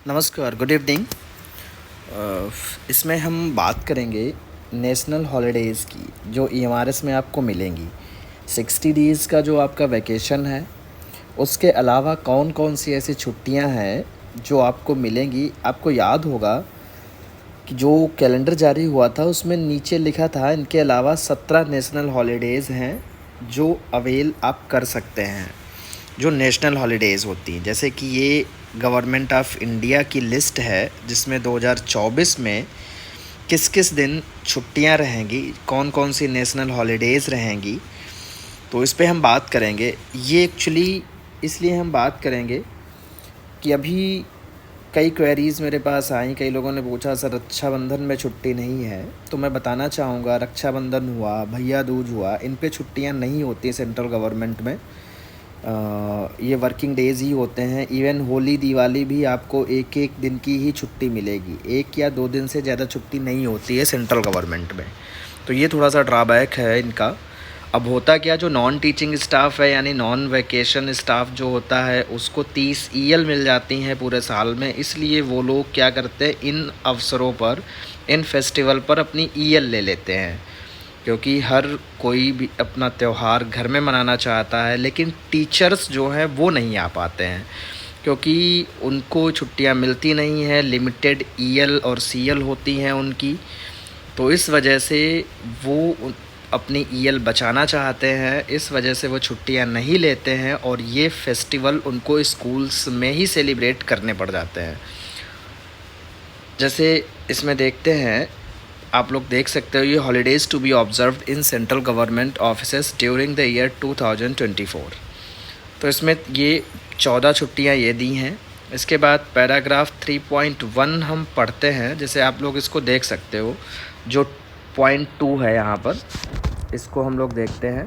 नमस्कार, good evening. इसमें हम बात करेंगे नेशनल हॉलीडेज़ की, जो ईएमआरएस में आपको मिलेंगी। 60 डेज़ का जो आपका वैकेशन है, उसके अलावा कौन कौन सी ऐसी छुट्टियां हैं जो आपको मिलेंगी। आपको याद होगा कि जो कैलेंडर जारी हुआ था उसमें नीचे लिखा था इनके अलावा 17 नेशनल हॉलीडेज़ हैं जो अवेल आप कर सकते हैं, जो नेशनल हॉलीडेज़ होती हैं। जैसे कि ये गवर्नमेंट ऑफ इंडिया की लिस्ट है जिसमें 2024 में किस किस दिन छुट्टियां रहेंगी, कौन कौन सी नेशनल हॉलीडेज़ रहेंगी, तो इस पे हम बात करेंगे। ये एक्चुअली इसलिए हम बात करेंगे कि अभी कई क्वेरीज़ मेरे पास आई, कई लोगों ने पूछा सर रक्षाबंधन में छुट्टी नहीं है। तो मैं बताना चाहूँगा, रक्षाबंधन हुआ, भैया दूज हुआ, इन पे छुट्टियां नहीं होती सेंट्रल गवर्नमेंट में। ये वर्किंग डेज़ ही होते हैं। इवन होली दिवाली भी आपको एक एक दिन की ही छुट्टी मिलेगी, 1 या 2 दिन से ज़्यादा छुट्टी नहीं होती है सेंट्रल गवर्नमेंट में। तो ये थोड़ा सा ड्रॉबैक है इनका। अब होता क्या, जो नॉन टीचिंग स्टाफ है यानी नॉन वैकेशन स्टाफ जो होता है उसको 30 ईएल मिल जाती हैं पूरे साल में। इसलिए वो लोग क्या करते हैं, इन अवसरों पर, इन फेस्टिवल पर अपनी ईएल ले लेते हैं, क्योंकि हर कोई भी अपना त्यौहार घर में मनाना चाहता है। लेकिन टीचर्स जो हैं वो नहीं आ पाते हैं क्योंकि उनको छुट्टियां मिलती नहीं हैं, लिमिटेड ईएल और सीएल होती हैं उनकी। तो इस वजह से वो अपनी ईएल बचाना चाहते हैं, इस वजह से वो छुट्टियां नहीं लेते हैं और ये फेस्टिवल उनको स्कूल्स में ही सेलिब्रेट करने पड़ जाते हैं। जैसे इसमें देखते हैं, आप लोग देख सकते हो, ये holidays to be observed in central government offices during the year 2024। तो इसमें ये 14 छुट्टियां ये दी हैं। इसके बाद पैराग्राफ 3.1 हम पढ़ते हैं। जैसे आप लोग इसको देख सकते हो, जो पॉइंट 2 है यहाँ पर, इसको हम लोग देखते हैं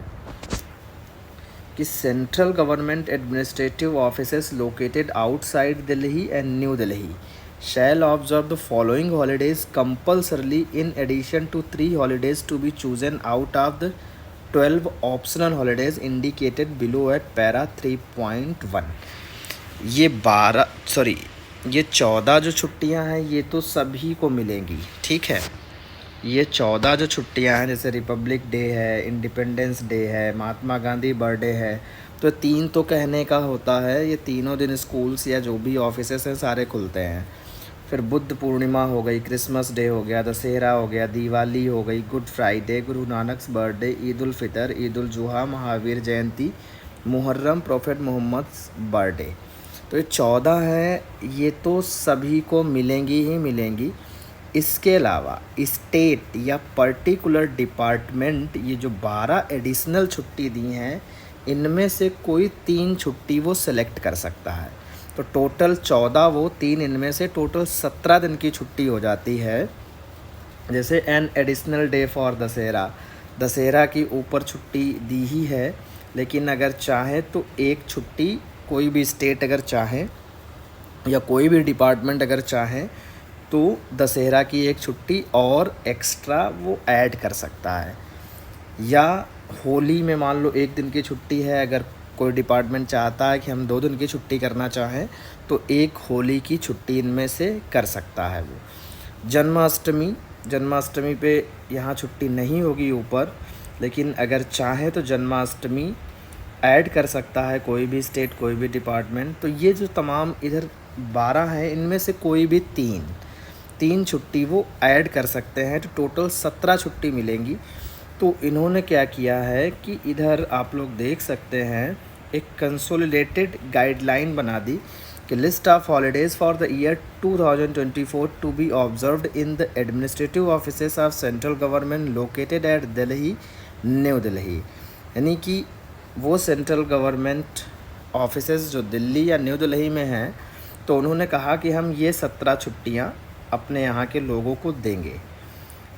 कि central government administrative offices located outside Delhi and new Delhi shall observe the following holidays compulsorily in addition to 3 holidays to be chosen out of the 12 optional holidays indicated below at para 3.1। ये 14 जो छुट्टियां हैं ये तो सभी को मिलेंगी, ठीक है। ये 14 जो छुट्टियां हैं, जैसे रिपब्लिक डे है, इंडिपेंडेंस डे है, महात्मा गांधी बर्थडे है, तो 3 तो कहने का होता है। ये तीनों दिन स्कूल्स या जो भी ऑफिसेस हैं सारे खुलते हैं। फिर बुद्ध पूर्णिमा हो गई, क्रिसमस डे हो गया, दशहरा हो गया, दिवाली हो गई, good Friday, Guru Nanak birthday, Eid ul Fitr, Eid ul Zuha, Mahavir Jayanti, Muharram, prophet Mohammad birthday. तो ये 14 हैं, ये तो सभी को मिलेंगी ही मिलेंगी। इसके अलावा स्टेट या पर्टिकुलर डिपार्टमेंट ये जो 12 एडिशनल छुट्टी दी हैं, इनमें से कोई 3 छुट्टी वो सेलेक्ट कर सकता है। तो टोटल 14, वो 3 इनमें से टोटल 17 दिन की छुट्टी हो जाती है। जैसे an additional day for Dussehra, Dussehra की ऊपर छुट्टी दी ही है, लेकिन अगर चाहे तो एक छुट्टी कोई भी स्टेट अगर चाहे या कोई भी डिपार्टमेंट अगर चाहे तो दशहरा की एक छुट्टी और एक्स्ट्रा वो ऐड कर सकता है। या होली में मान लो 1 दिन की छुट्टी है, अगर कोई डिपार्टमेंट चाहता है कि हम 2 दिन की छुट्टी करना चाहें तो एक होली की छुट्टी इनमें से कर सकता है वो। जन्माष्टमी पे यहाँ छुट्टी नहीं होगी ऊपर, लेकिन अगर चाहे तो जन्माष्टमी ऐड कर सकता है कोई भी स्टेट, कोई भी डिपार्टमेंट। तो ये जो तमाम इधर 12 हैं, इनमें से कोई भी 3 छुट्टी वो ऐड कर सकते हैं, तो टोटल 17 छुट्टी मिलेंगी। तो इन्होंने क्या किया है कि इधर आप लोग देख सकते हैं, एक कंसोलिडेटेड गाइडलाइन बना दी कि list of holidays for the year 2024 to be observed in the administrative offices of central government located at Delhi, New Delhi. यानी कि वो सेंट्रल गवर्नमेंट ऑफिसेस जो दिल्ली या न्यू दिल्ली में हैं, तो उन्होंने कहा कि हम ये 17 छुट्टियाँ अपने यहाँ के लोगों को देंगे।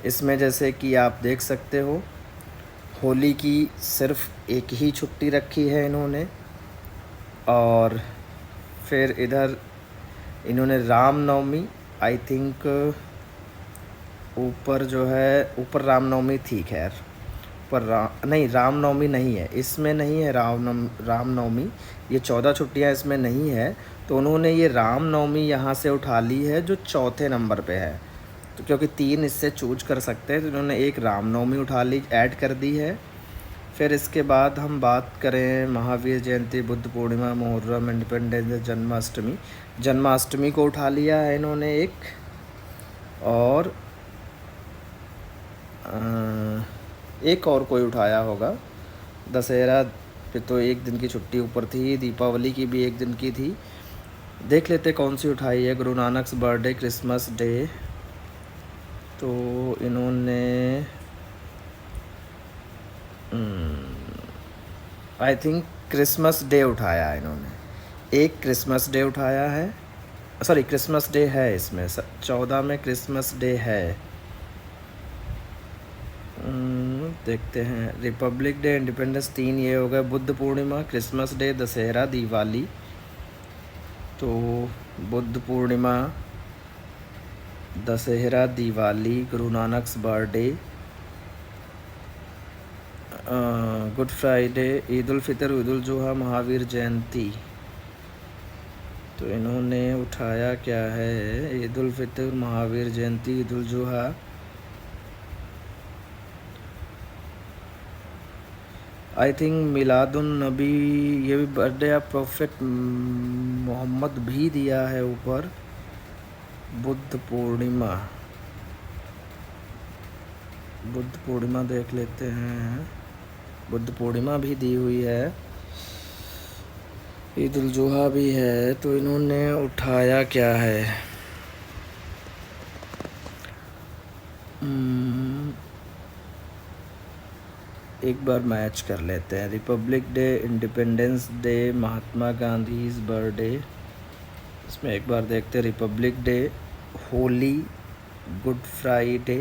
इसमें जैसे कि आप देख सकते हो, होली की सिर्फ एक ही छुट्टी रखी है इन्होंने, और फिर इधर इन्होंने रामनवमी, आई थिंक ऊपर जो है, ऊपर रामनवमी थी खैर, ऊपर नहीं, रामनवमी नहीं है इसमें, नहीं है रामनवमी, ये 14 छुट्टियां इसमें नहीं है। तो उन्होंने ये रामनवमी यहाँ से उठा ली है जो चौथे नंबर पे है। तो क्योंकि 3 इससे चूज कर सकते हैं तो इन्होंने एक रामनवमी उठा ली, ऐड कर दी है। फिर इसके बाद हम बात करें महावीर जयंती, बुद्ध पूर्णिमा, मुहर्रम, इंडिपेंडेंस, जन्माष्टमी। जन्माष्टमी को उठा लिया है इन्होंने एक, और एक और कोई उठाया होगा। दशहरा पे तो एक दिन की छुट्टी ऊपर थी, दीपावली की भी एक दिन की थी। देख लेते कौन सी उठाई है। गुरु नानक बर्थडे, क्रिसमस डे, तो इन्होंने आई थिंक क्रिसमस डे उठाया है इन्होंने। एक क्रिसमस डे उठाया है, सॉरी क्रिसमस डे है इसमें, 14 में क्रिसमस डे है। देखते हैं, रिपब्लिक डे, इंडिपेंडेंस 3 ये हो गए। Buddha Purnima, Christmas day, Dussehra, Diwali. तो Buddha Purnima, Dussehra, Diwali, Guru Nanak birthday, good Friday, Eid ul Fitr, Eid ul Zuha, Mahavir Jayanti. तो इन्होंने उठाया क्या है? ईद उल फितर, महावीर जयंती, ईद उल जुहा, आई थिंक मिलादुन नबी, ये भी बर्थडे ऑफ प्रॉफिट मोहम्मद भी दिया है ऊपर। बुद्ध पूर्णिमा, बुद्ध पूर्णिमा देख लेते हैं, बुद्ध पूर्णिमा भी दी हुई है, ईद उल जुहा भी है। तो इन्होंने उठाया क्या है? एक बार मैच कर लेते हैं। Republic day, independence day, Mahatma Gandhi birthday, इसमें एक बार देखते हैं। Republic day, Holi, good Friday,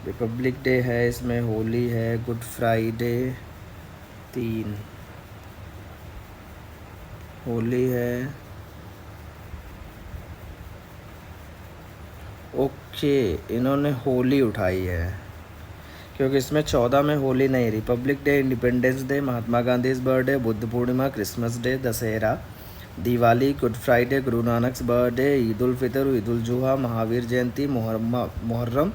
Republic day है इसमें, होली है, गुड फ्राइडे 3, होली है, ओके। इन्होंने होली उठाई है क्योंकि इसमें 14 में होली नहीं। Republic day, independence day, Mahatma Gandhi birthday, Buddha Purnima, Christmas day, Dussehra, Diwali, good Friday, Guru Nanak birthday, Eid ul Fitr, Eid ul Zuha, Mahavir Jayanti, Muharram,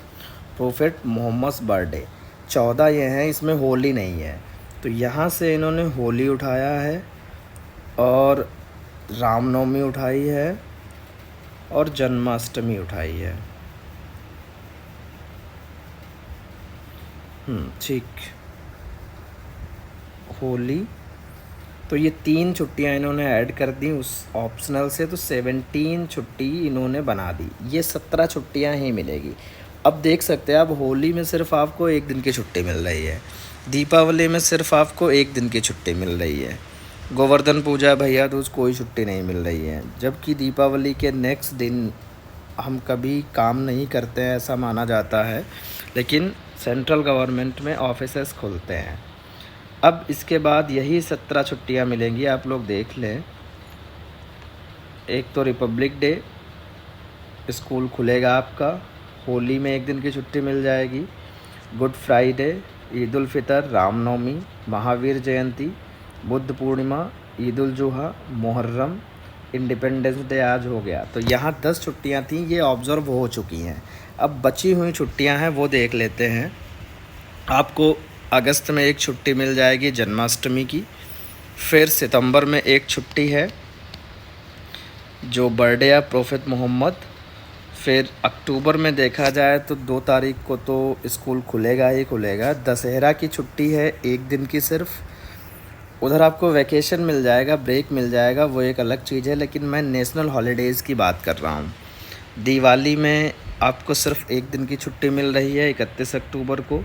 prophet Mohammad birthday, 14 ये हैं, इसमें होली नहीं है। तो यहाँ से इन्होंने होली उठाया है और रामनवमी उठाई है और जन्माष्टमी उठाई है। ठीक, होली। तो ये 3 छुट्टियां इन्होंने ऐड कर दी उस ऑप्शनल से, तो 17 छुट्टी इन्होंने बना दी। ये 17 छुट्टियां ही मिलेगी। अब देख सकते हैं आप, होली में सिर्फ आपको 1 दिन की छुट्टी मिल रही है, दीपावली में सिर्फ आपको 1 दिन की छुट्टी मिल रही है, गोवर्धन पूजा, भैया दूज कोई छुट्टी नहीं मिल रही है। जबकि दीपावली के नेक्स्ट दिन हम कभी काम नहीं करते हैं ऐसा माना जाता है, लेकिन सेंट्रल गवर्नमेंट में ऑफिसेस खुलते हैं। अब इसके बाद यही 17 छुट्टियां मिलेंगी, आप लोग देख लें। एक तो रिपब्लिक डे, स्कूल खुलेगा आपका, होली में 1 दिन की छुट्टी मिल जाएगी, good Friday, Eid ul Fitr, Ramnavami, Mahavir Jayanti, Buddha Purnima, Eid ul Zuha, Muharram, independence day आज हो गया। तो यहाँ 10 छुट्टियाँ थीं, ये ऑब्ज़र्व हो चुकी हैं। अब बची हुई छुट्टियाँ हैं वो देख लेते हैं। आपको अगस्त में 1 छुट्टी मिल जाएगी जन्माष्टमी की, फिर सितंबर में 1 छुट्टी है जो बर्थडे ऑफ प्रोफेट मोहम्मद, फिर अक्टूबर में देखा जाए तो 2 तारीख को तो स्कूल खुलेगा ही खुलेगा। दशहरा की छुट्टी है 1 दिन की सिर्फ, उधर आपको वैकेशन मिल जाएगा, ब्रेक मिल जाएगा, वो एक अलग चीज़ है, लेकिन मैं नेशनल हॉलीडेज़ की बात कर रहा हूँ। दिवाली में आपको सिर्फ 1 दिन की छुट्टी मिल रही है 31 अक्टूबर को,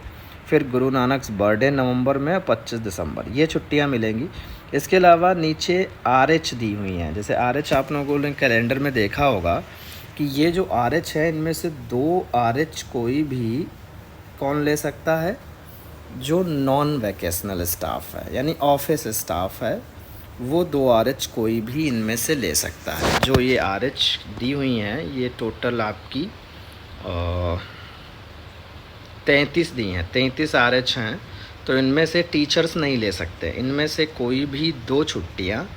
फिर गुरु नानक बर्थडे नवंबर में, 25 दिसंबर, ये छुट्टियाँ मिलेंगी। इसके अलावा नीचे RH दी हुई हैं। जैसे RH आप लोगों ने कैलेंडर में देखा होगा कि ये जो RH है, इनमें से 2 RH कोई भी कौन ले सकता है? जो नॉन वैकेशनल स्टाफ है, यानी ऑफिस स्टाफ है, वो 2 RH कोई भी इनमें से ले सकता है। जो ये RH दी हुई हैं, ये टोटल आपकी 33 दी हैं, 33 RH हैं। तो इनमें से टीचर्स नहीं ले सकते। इनमें से कोई भी 2 छुट्टियाँ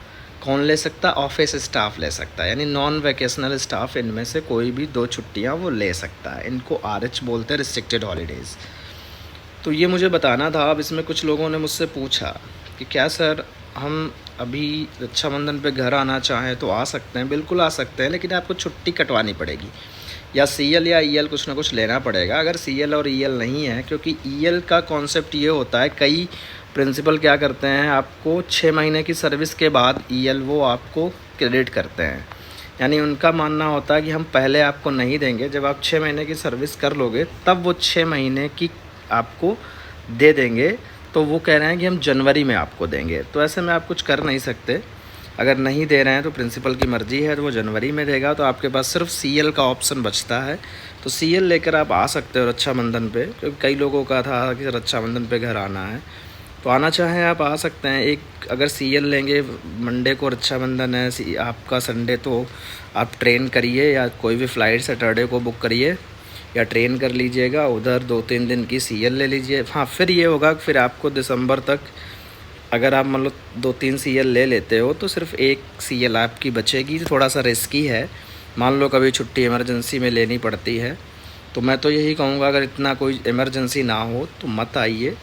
कौन ले सकता? ऑफिस स्टाफ ले सकता है, यानी नॉन वैकेशनल स्टाफ इनमें से कोई भी 2 छुट्टियाँ वो ले सकता है। इनको RH बोलते हैं, रिस्ट्रिक्टेड हॉलीडेज़। तो ये मुझे बताना था। अब इसमें कुछ लोगों ने मुझसे पूछा कि क्या सर हम अभी रक्षाबंधन पे घर आना चाहें तो आ सकते हैं? बिल्कुल आ सकते हैं, लेकिन आपको छुट्टी कटवानी पड़ेगी, या CL या EL कुछ ना कुछ लेना पड़ेगा। अगर CL और EL नहीं है, क्योंकि EL का कॉन्सेप्ट ये होता है, कई प्रिंसिपल क्या करते हैं, आपको 6 महीने की सर्विस के बाद EL वो आपको क्रेडिट करते हैं। यानी उनका मानना होता है कि हम पहले आपको नहीं देंगे, जब आप 6 महीने की सर्विस कर लोगे तब वो 6 महीने की आपको दे देंगे। तो वो कह रहे हैं कि हम जनवरी में आपको देंगे। तो ऐसे में आप कुछ कर नहीं सकते। अगर नहीं दे रहे हैं तो प्रिंसिपल की मर्ज़ी है, तो वो जनवरी में देगा। तो आपके पास सिर्फ CL का ऑप्शन बचता है। तो CL लेकर आप आ सकते हो रक्षाबंधन पे, क्योंकि कई लोगों का था कि रक्षाबंधन पे घर आना है, तो आना चाहें आप आ सकते हैं। एक अगर CL लेंगे, मंडे को रक्षाबंधन है, आपका संडे, तो आप ट्रेन करिए या कोई भी फ़्लाइट सैटरडे को बुक करिए या ट्रेन कर लीजिएगा, उधर 2-3 दिन की CL ले लीजिए। हाँ, फिर ये होगा कि फिर आपको दिसंबर तक, अगर आप मतलब 2-3 CL ले लेते हो तो सिर्फ 1 CL आपकी बचेगी। थोड़ा सा रिस्की है, मान लो कभी छुट्टी इमरजेंसी में लेनी पड़ती है। तो मैं तो यही कहूँगा, अगर इतना कोई इमरजेंसी ना हो तो मत आइए,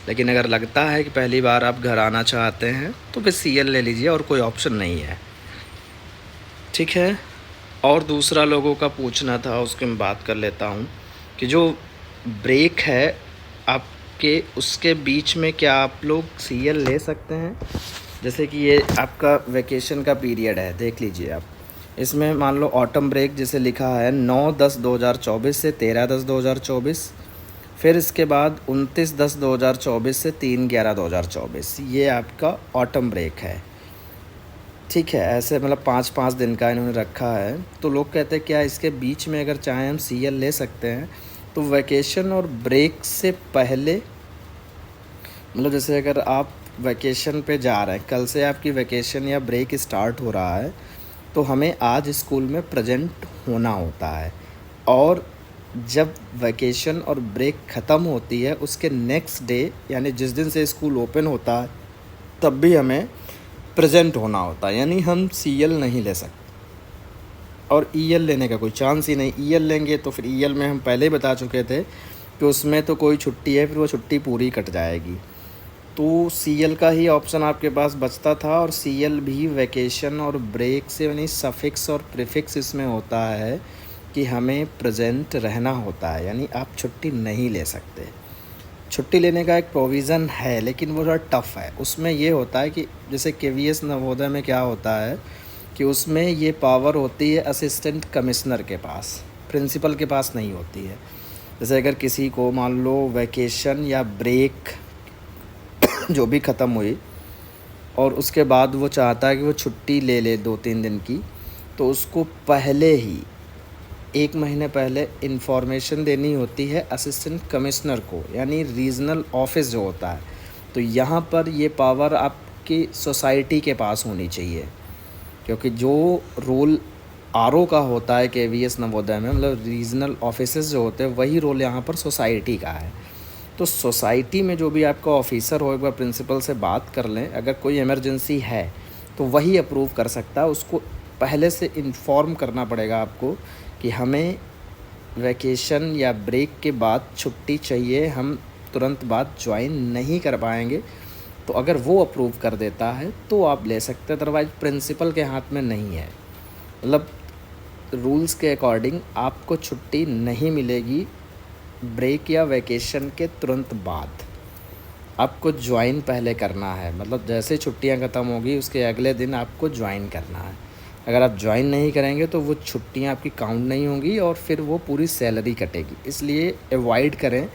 लेकिन अगर लगता है कि पहली बार आप घर आना चाहते हैं तो फिर CL ले लीजिए, और कोई ऑप्शन नहीं है। ठीक है। और दूसरा लोगों का पूछना था, उसके मैं बात कर लेता हूँ कि जो ब्रेक है आपके, उसके बीच में क्या आप लोग CL ले सकते हैं? जैसे कि ये आपका वैकेशन का पीरियड है, देख लीजिए आप। इसमें मान लो ऑटम ब्रेक जैसे लिखा है 9/10/2024 से 13/10/2024, फिर इसके बाद 29/10/2024 से 3/11/2024, ये आपका ऑटम ब्रेक है। ठीक है, ऐसे मतलब 5-5 दिन का इन्होंने रखा है। तो लोग कहते हैं क्या इसके बीच में अगर चाहें हम CL ले सकते हैं? तो वैकेशन और ब्रेक से पहले, मतलब जैसे अगर आप वैकेशन पे जा रहे हैं, कल से आपकी वैकेशन या ब्रेक स्टार्ट हो रहा है, तो हमें आज स्कूल में प्रेजेंट होना होता है। और जब वैकेशन और ब्रेक ख़त्म होती है, उसके नेक्स्ट डे यानी जिस दिन से स्कूल ओपन होता है, तब भी हमें प्रेजेंट होना होता है। यानी हम CL नहीं ले सकते, और EL लेने का कोई चांस ही नहीं। EL लेंगे तो फिर EL में हम पहले ही बता चुके थे कि उसमें तो कोई छुट्टी है, फिर वो छुट्टी पूरी कट जाएगी। तो CL का ही ऑप्शन आपके पास बचता था, और CL भी वैकेशन और ब्रेक से, यानी सफिक्स और प्रीफिक्स इसमें होता है कि हमें प्रेजेंट रहना होता है, यानी आप छुट्टी नहीं ले सकते। छुट्टी लेने का एक प्रोविज़न है, लेकिन वो थोड़ा टफ़ है। उसमें ये होता है कि जैसे KVS नवोदय में क्या होता है कि उसमें ये पावर होती है असिस्टेंट कमिश्नर के पास, प्रिंसिपल के पास नहीं होती है। जैसे अगर किसी को मान लो वैकेशन या ब्रेक जो भी ख़त्म हुई, और उसके बाद वो चाहता है कि वो छुट्टी ले ले 2-3 दिन की, तो उसको पहले ही 1 महीने पहले इन्फॉर्मेशन देनी होती है असिस्टेंट कमिश्नर को, यानी रीजनल ऑफिस जो होता है। तो यहाँ पर ये पावर आपकी सोसाइटी के पास होनी चाहिए, क्योंकि जो रोल RO का होता है KVS नवोदय में, मतलब रीजनल ऑफिसेस जो होते हैं, वही रोल यहाँ पर सोसाइटी का है। तो सोसाइटी में जो भी आपका ऑफिसर हो, एक बार प्रिंसिपल से बात कर लें। अगर कोई इमरजेंसी है तो वही अप्रूव कर सकता है। उसको पहले से इन्फॉर्म करना पड़ेगा आपको कि हमें वैकेशन या ब्रेक के बाद छुट्टी चाहिए, हम तुरंत बाद ज्वाइन नहीं कर पाएंगे। तो अगर वो अप्रूव कर देता है तो आप ले सकते हैं, अदरवाइज प्रिंसिपल के हाथ में नहीं है। मतलब रूल्स के अकॉर्डिंग आपको छुट्टी नहीं मिलेगी ब्रेक या वैकेशन के तुरंत बाद। आपको ज्वाइन पहले करना है, मतलब जैसे छुट्टियां ख़त्म होगी उसके अगले दिन आपको ज्वाइन करना है। अगर आप ज्वाइन नहीं करेंगे तो वो छुट्टियां आपकी काउंट नहीं होंगी, और फिर वो पूरी सैलरी कटेगी। इसलिए अवॉइड करें,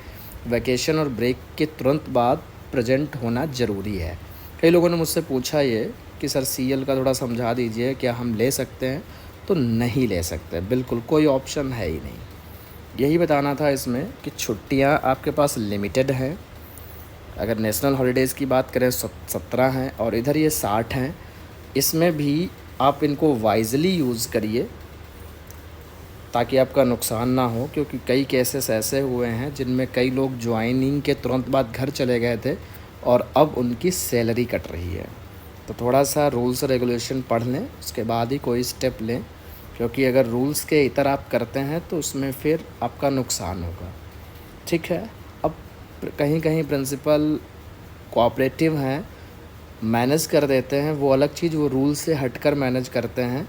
वैकेशन और ब्रेक के तुरंत बाद प्रेजेंट होना ज़रूरी है। कई लोगों ने मुझसे पूछा ये कि सर CL का थोड़ा समझा दीजिए, क्या हम ले सकते हैं? तो नहीं ले सकते, बिल्कुल कोई ऑप्शन है ही नहीं। यही बताना था इसमें कि छुट्टियां आपके पास लिमिटेड हैं। अगर नेशनल हॉलीडेज़ की बात करें 17 हैं, और इधर ये 60 हैं। इसमें भी आप इनको वाइजली यूज़ करिए। ताकि आपका नुकसान ना हो, क्योंकि कई केसेस ऐसे हुए हैं जिनमें कई लोग ज्वाइनिंग के तुरंत बाद घर चले गए थे और अब उनकी सैलरी कट रही है। तो थोड़ा सा रूल्स रेगुलेशन पढ़ लें, उसके बाद ही कोई स्टेप लें, क्योंकि अगर रूल्स के इतर आप करते हैं तो उसमें फिर आपका नुकसान होगा। ठीक है। अब कहीं कहीं प्रिंसिपल कोऑपरेटिव हैं, मैनेज कर देते हैं, वो अलग चीज़, वो रूल से हटकर मैनेज करते हैं।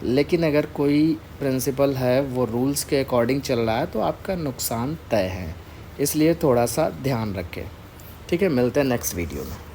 लेकिन अगर कोई प्रिंसिपल है वो रूल्स के अकॉर्डिंग चल रहा है तो आपका नुकसान तय है, इसलिए थोड़ा सा ध्यान रखें। ठीक है, मिलते हैं नेक्स्ट वीडियो में।